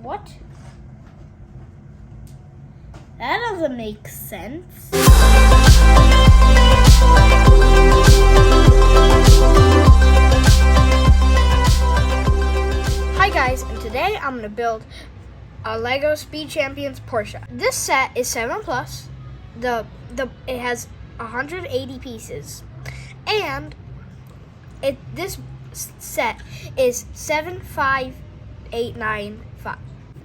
What? That doesn't make sense. Hi guys, and today I'm going to build a Lego Speed Champions Porsche. This set is 7 plus. It has 180 pieces. And this set is 75895.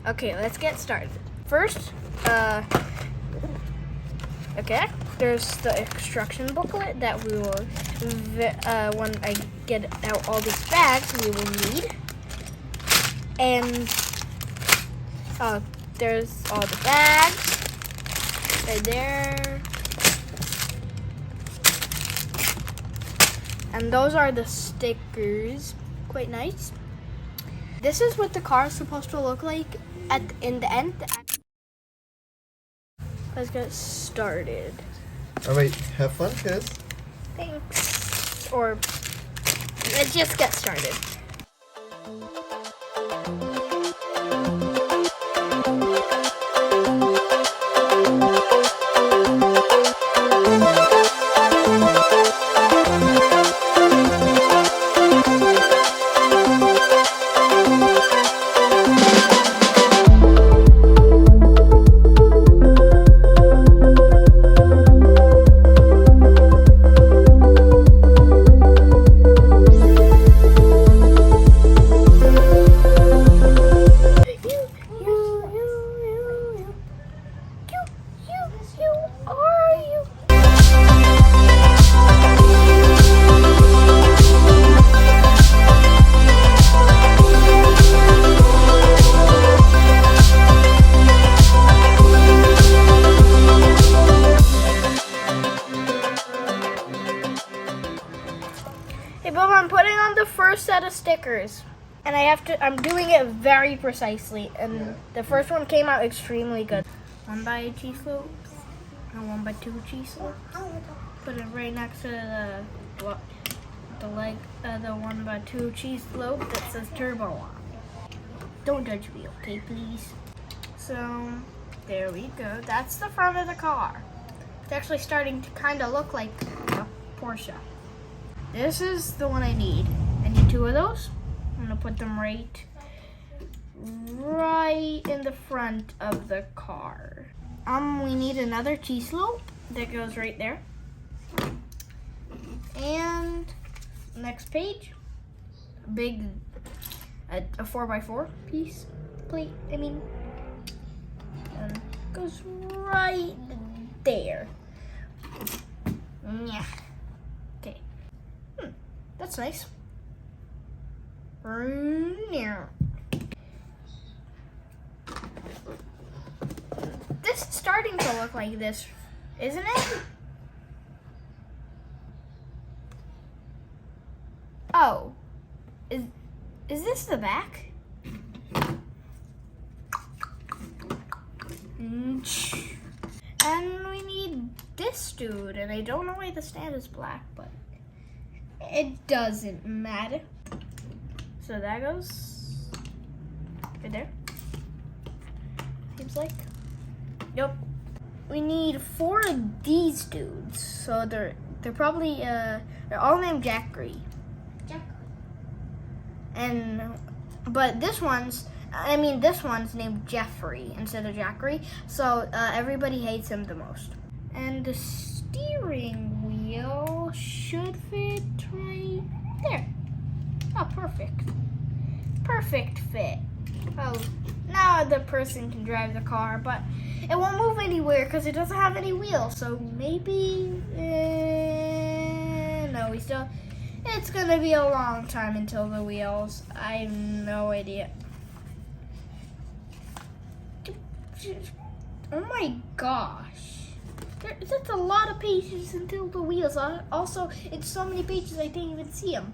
Okay, let's get started. First, okay, there's the instruction booklet that we will, when I get out all these bags, we will need. And there's all the bags right there. And those are the stickers. Quite nice. This is what the car is supposed to look like in the end. Let's get started. All right, have fun, Khiz. Thanks. Or let's just get started. I'm putting on the first set of stickers, and I'm doing it very precisely, and the first one came out extremely good. 1 by cheese slopes and 1 by 2 cheese slopes. Put it right next to the 1 by 2 cheese slope that says turbo on. Don't judge me, okay, please. So there we go. That's the front of the car. It's actually starting to kind of look like a Porsche. This is the one I need. I need 2 of those. I'm gonna put them right in the front of the car. We need another T-slope that goes right there. And next page, a 4x4 plate, and goes right there. Yeah. Okay. That's nice. This is starting to look like this, isn't it? Oh, is this the back? And we need this dude, and I don't know why the stand is black, but it doesn't matter. So that goes right there. Seems like. Yep. We need 4 of these dudes. So they're probably they're all named Jackery. But this one's named Jeffrey instead of Jackery. So everybody hates him the most. And the steering wheel should fit right there. Oh, perfect. Perfect fit. Oh, now the person can drive the car, but it won't move anywhere because it doesn't have any wheels. So maybe, no, it's gonna be a long time until the wheels. I have no idea. Oh my gosh. That's a lot of pages until the wheels. Also, it's so many pages I didn't even see them.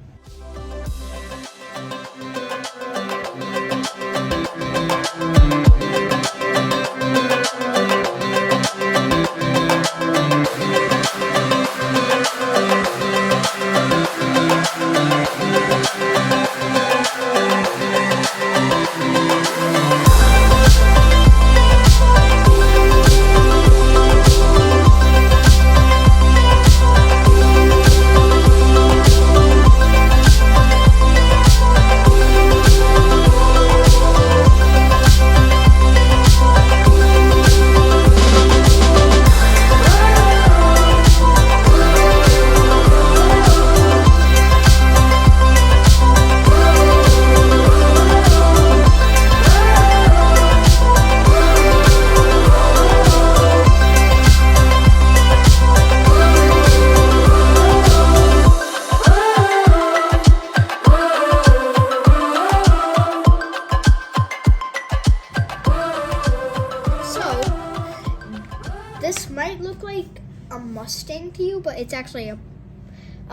It's actually a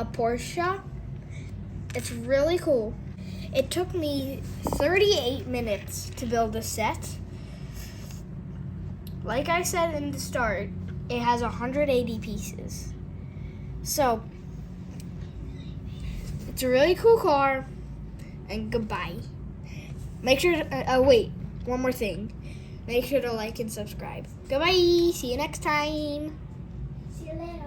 Porsche. It's really cool. It took me 38 minutes to build a set. Like I said in the start, it has 180 pieces. So, it's a really cool car. And goodbye. Make sure to, wait, one more thing. Make sure to like and subscribe. Goodbye. See you next time. See you later.